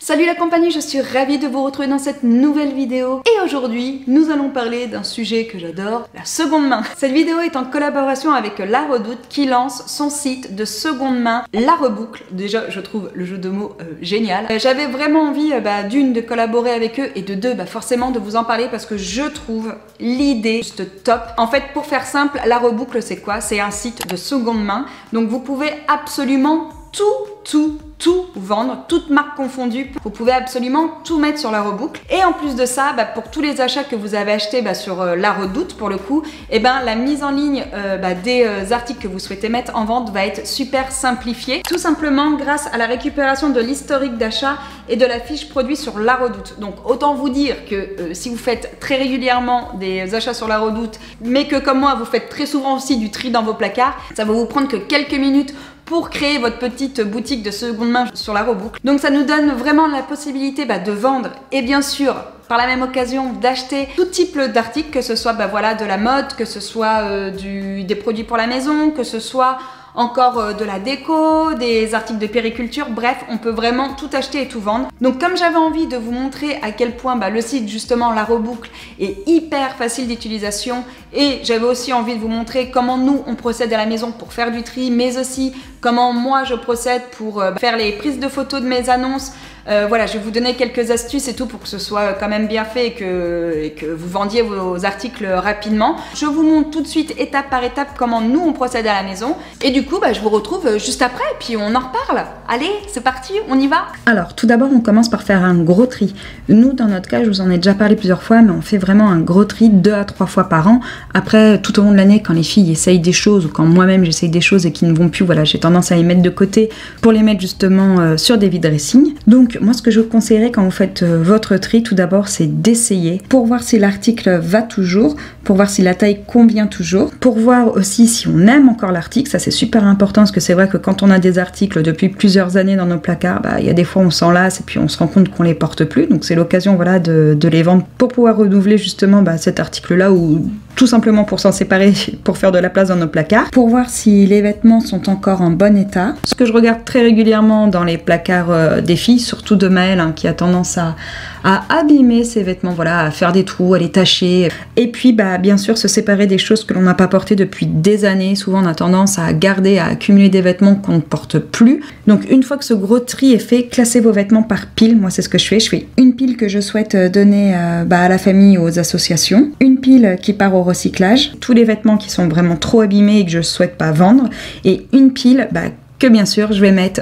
Salut la compagnie, je suis ravie de vous retrouver dans cette nouvelle vidéo et aujourd'hui nous allons parler d'un sujet que j'adore, la seconde main. Cette vidéo est en collaboration avec La Redoute qui lance son site de seconde main, La Reboucle. Déjà je trouve le jeu de mots génial. J'avais vraiment envie d'une de collaborer avec eux et de deux forcément de vous en parler parce que je trouve l'idée juste top. En fait pour faire simple, La Reboucle c'est quoi? C'est un site de seconde main, donc vous pouvez absolument tout vendre, toutes marques confondues. Vous pouvez absolument tout mettre sur La Reboucle. Et en plus de ça, pour tous les achats que vous avez achetés sur La Redoute pour le coup, la mise en ligne des articles que vous souhaitez mettre en vente va être super simplifiée. Tout simplement grâce à la récupération de l'historique d'achat et de la fiche produit sur La Redoute. Donc autant vous dire que si vous faites très régulièrement des achats sur La Redoute, mais que comme moi vous faites très souvent aussi du tri dans vos placards, ça va vous prendre que quelques minutes pour créer votre petite boutique de seconde main sur La Reboucle. Donc ça nous donne vraiment la possibilité de vendre et bien sûr par la même occasion d'acheter tout type d'articles, que ce soit de la mode, que ce soit des produits pour la maison, que ce soit encore de la déco, des articles de périculture, bref, on peut vraiment tout acheter et tout vendre. Donc comme j'avais envie de vous montrer à quel point le site justement La Reboucle est hyper facile d'utilisation et j'avais aussi envie de vous montrer comment nous on procède à la maison pour faire du tri, mais aussi comment moi je procède pour faire les prises de photos de mes annonces. Voilà, je vais vous donner quelques astuces et tout pour que ce soit quand même bien fait et que vous vendiez vos articles rapidement. Je vous montre tout de suite étape par étape comment nous on procède à la maison. Et du coup, je vous retrouve juste après et puis on en reparle. Allez, c'est parti, on y va. Alors, tout d'abord, on commence par faire un gros tri. Nous, dans notre cas, je vous en ai déjà parlé plusieurs fois, mais on fait vraiment un gros tri 2 à 3 fois par an. Après, tout au long de l'année, quand les filles essayent des choses ou quand moi-même j'essaye des choses et qui ne vont plus, voilà, j'ai tendance à les mettre de côté pour les mettre justement sur des vide dressing. Donc, moi, ce que je vous conseillerais quand vous faites votre tri, tout d'abord, c'est d'essayer pour voir si l'article va toujours, pour voir si la taille convient toujours, pour voir aussi si on aime encore l'article. Ça, c'est super important parce que c'est vrai que quand on a des articles depuis plusieurs années dans nos placards, il y a des fois on s'en lasse et puis on se rend compte qu'on les porte plus. Donc, c'est l'occasion, voilà, de les vendre pour pouvoir renouveler justement cet article-là ou tout simplement pour s'en séparer, pour faire de la place dans nos placards, pour voir si les vêtements sont encore en bon état. Ce que je regarde très régulièrement dans les placards des filles, surtout de Maëlle, qui a tendance à abîmer ses vêtements, voilà, à faire des trous, à les tacher. Et puis, bien sûr, se séparer des choses que l'on n'a pas portées depuis des années. Souvent, on a tendance à garder, à accumuler des vêtements qu'on ne porte plus. Donc, une fois que ce gros tri est fait, classez vos vêtements par pile. Moi, c'est ce que je fais. Je fais une pile que je souhaite donner à la famille, aux associations. Une pile qui part au recyclage. Tous les vêtements qui sont vraiment trop abîmés et que je souhaite pas vendre. Et une pile, que bien sûr je vais mettre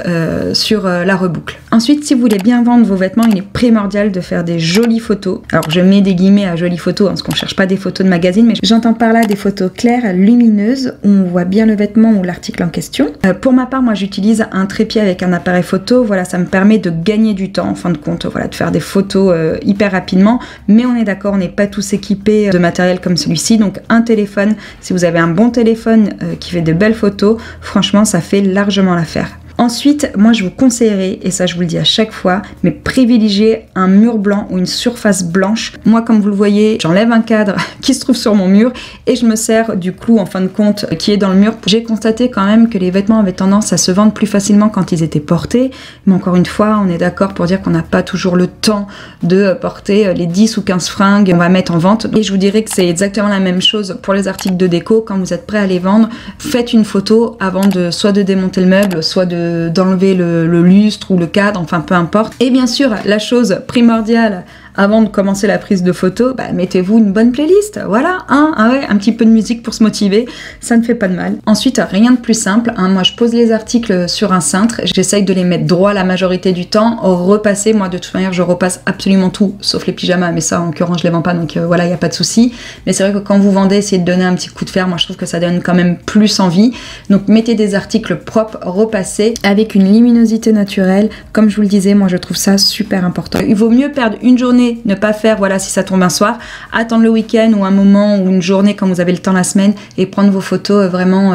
sur La Reboucle. Ensuite, si vous voulez bien vendre vos vêtements, il est primordial de faire des jolies photos. Alors je mets des guillemets à jolies photos parce qu'on cherche pas des photos de magazine, mais j'entends par là des photos claires, lumineuses, où on voit bien le vêtement ou l'article en question. Pour ma part, moi j'utilise un trépied avec un appareil photo. Voilà, ça me permet de gagner du temps en fin de compte, voilà, de faire des photos hyper rapidement. Mais on est d'accord, on n'est pas tous équipés de matériel comme celui-ci. Donc un téléphone, si vous avez un bon téléphone qui fait de belles photos, franchement ça fait largement l'affaire. Ensuite, moi je vous conseillerais, et ça je vous le dis à chaque fois, mais privilégiez un mur blanc ou une surface blanche. Moi, comme vous le voyez, j'enlève un cadre qui se trouve sur mon mur et je me sers du clou en fin de compte qui est dans le mur. J'ai constaté quand même que les vêtements avaient tendance à se vendre plus facilement quand ils étaient portés, mais encore une fois, on est d'accord pour dire qu'on n'a pas toujours le temps de porter les 10 ou 15 fringues qu'on va mettre en vente. Et je vous dirais que c'est exactement la même chose pour les articles de déco. Quand vous êtes prêt à les vendre, faites une photo avant soit de démonter le meuble, soit d'enlever le lustre ou le cadre, enfin peu importe. Et bien sûr, la chose primordiale avant de commencer la prise de photo, mettez-vous une bonne playlist, voilà, un petit peu de musique pour se motiver, ça ne fait pas de mal. Ensuite, rien de plus simple, moi je pose les articles sur un cintre, j'essaye de les mettre droit la majorité du temps, repasser, moi de toute manière je repasse absolument tout, sauf les pyjamas, mais ça en l'occurrence je les vends pas, donc voilà, il n'y a pas de souci. Mais c'est vrai que quand vous vendez, essayez de donner un petit coup de fer, moi je trouve que ça donne quand même plus envie. Donc mettez des articles propres, repassés, avec une luminosité naturelle, comme je vous le disais, moi je trouve ça super important. Il vaut mieux perdre une journée pouvez ne pas faire, voilà, si ça tombe un soir, attendre le week-end ou un moment ou une journée quand vous avez le temps la semaine et prendre vos photos vraiment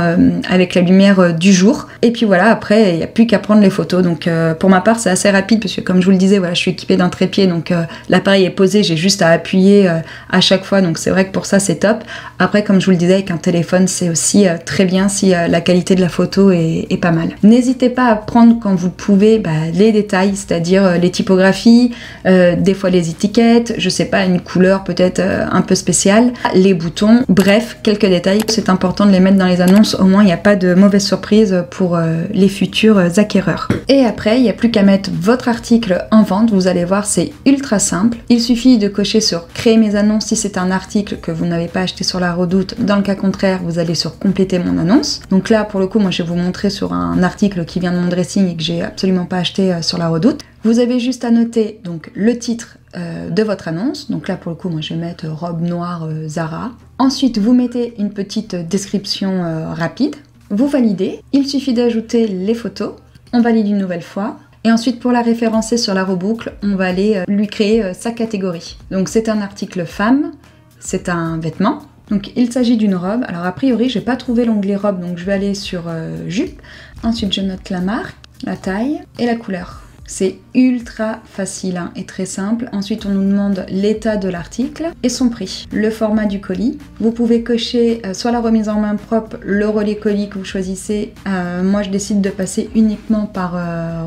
avec la lumière du jour. Et puis voilà, après, il n'y a plus qu'à prendre les photos. Donc pour ma part, c'est assez rapide parce que comme je vous le disais, voilà, je suis équipée d'un trépied, donc l'appareil est posé, j'ai juste à appuyer à chaque fois. Donc c'est vrai que pour ça, c'est top. Après, comme je vous le disais, avec un téléphone, c'est aussi très bien si la qualité de la photo est pas mal. N'hésitez pas à prendre quand vous pouvez les détails, c'est-à-dire les typographies, des fois les étiquettes, je sais pas, une couleur peut-être un peu spéciale, les boutons, bref, quelques détails. C'est important de les mettre dans les annonces, au moins il n'y a pas de mauvaise surprise pour les futurs acquéreurs. Et après, il n'y a plus qu'à mettre votre article en vente, vous allez voir, c'est ultra simple. Il suffit de cocher sur créer mes annonces si c'est un article que vous n'avez pas acheté sur la Redoute. Dans le cas contraire, vous allez sur compléter mon annonce. Donc là, pour le coup, moi je vais vous montrer sur un article qui vient de mon dressing et que j'ai absolument pas acheté sur la Redoute. Vous avez juste à noter donc le titre de votre annonce. Donc là, pour le coup, moi je vais mettre robe noire Zara. Ensuite, vous mettez une petite description rapide. Vous validez. Il suffit d'ajouter les photos. On valide une nouvelle fois. Et ensuite, pour la référencer sur la reboucle, on va aller lui créer sa catégorie. Donc c'est un article femme, c'est un vêtement. Donc il s'agit d'une robe. Alors a priori, j'ai pas trouvé l'onglet robe, donc je vais aller sur jupe. Ensuite, je note la marque, la taille et la couleur. C'est ultra facile et très simple. Ensuite, on nous demande l'état de l'article et son prix. Le format du colis. Vous pouvez cocher soit la remise en main propre, le relais colis que vous choisissez. Moi, je décide de passer uniquement par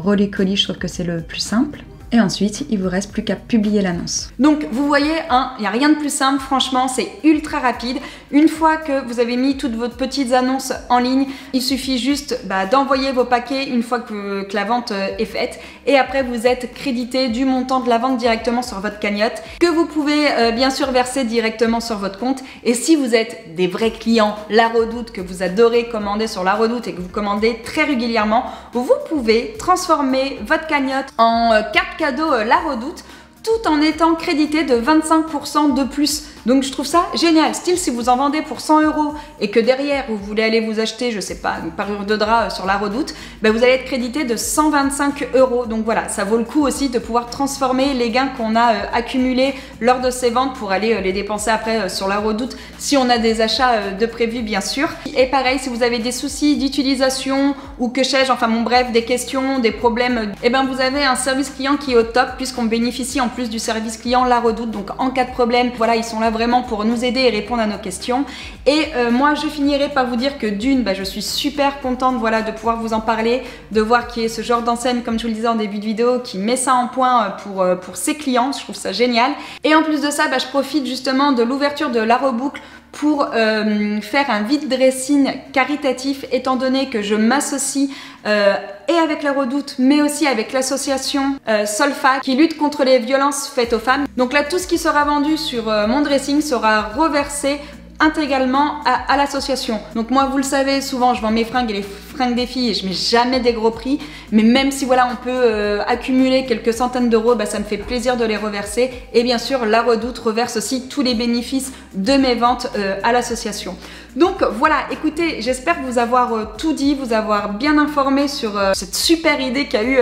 relais colis. Je trouve que c'est le plus simple. Et ensuite, il vous reste plus qu'à publier l'annonce. Donc vous voyez, il n'y a rien de plus simple, franchement, c'est ultra rapide. Une fois que vous avez mis toutes vos petites annonces en ligne, il suffit juste d'envoyer vos paquets une fois que la vente est faite. Et après, vous êtes crédité du montant de la vente directement sur votre cagnotte, que vous pouvez bien sûr verser directement sur votre compte. Et si vous êtes des vrais clients La Redoute, que vous adorez commander sur La Redoute et que vous commandez très régulièrement, vous pouvez transformer votre cagnotte en carte cadeau La Redoute, tout en étant crédité de 25% de plus. Donc je trouve ça génial. Style, si vous en vendez pour 100 € et que derrière vous voulez aller vous acheter, je sais pas, une parure de drap sur La Redoute, vous allez être crédité de 125 €. Donc voilà, ça vaut le coup aussi de pouvoir transformer les gains qu'on a accumulés lors de ces ventes pour aller les dépenser après sur La Redoute si on a des achats de prévus bien sûr. Et pareil, si vous avez des soucis d'utilisation ou que sais-je, enfin bon bref, des questions, des problèmes, vous avez un service client qui est au top puisqu'on bénéficie en plus du service client La Redoute. Donc en cas de problème, voilà, ils sont là vraiment pour nous aider et répondre à nos questions. Et moi, je finirai par vous dire que d'une, je suis super contente, voilà, de pouvoir vous en parler, de voir qu'il y ait ce genre d'enseigne, comme je vous le disais en début de vidéo, qui met ça en point pour ses clients. Je trouve ça génial. Et en plus de ça, je profite justement de l'ouverture de la reboucle pour faire un vide dressing caritatif, étant donné que je m'associe et avec La Redoute, mais aussi avec l'association Solfa qui lutte contre les violences faites aux femmes. Donc là, tout ce qui sera vendu sur mon dressing sera reversé intégralement à l'association. Donc moi, vous le savez, souvent je vends mes fringues et les fringues des filles et je mets jamais des gros prix, mais même si voilà, on peut accumuler quelques centaines d'euros, ça me fait plaisir de les reverser. Et bien sûr, La Redoute reverse aussi tous les bénéfices de mes ventes à l'association. Donc voilà, écoutez, j'espère vous avoir tout dit, vous avoir bien informé sur cette super idée qu'a eu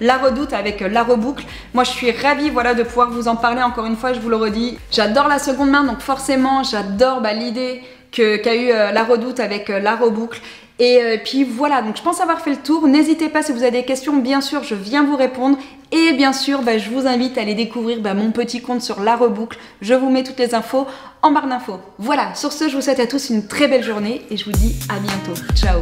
La Redoute avec la reboucle. Moi, je suis ravie, voilà, de pouvoir vous en parler. Encore une fois, je vous le redis, j'adore la seconde main, donc forcément, j'adore l'idée qu'a eu La Redoute avec la reboucle. Et puis voilà, donc je pense avoir fait le tour. N'hésitez pas si vous avez des questions, bien sûr, je viens vous répondre. Et bien sûr, je vous invite à aller découvrir mon petit compte sur La Reboucle. Je vous mets toutes les infos en barre d'infos. Voilà, sur ce, je vous souhaite à tous une très belle journée et je vous dis à bientôt. Ciao!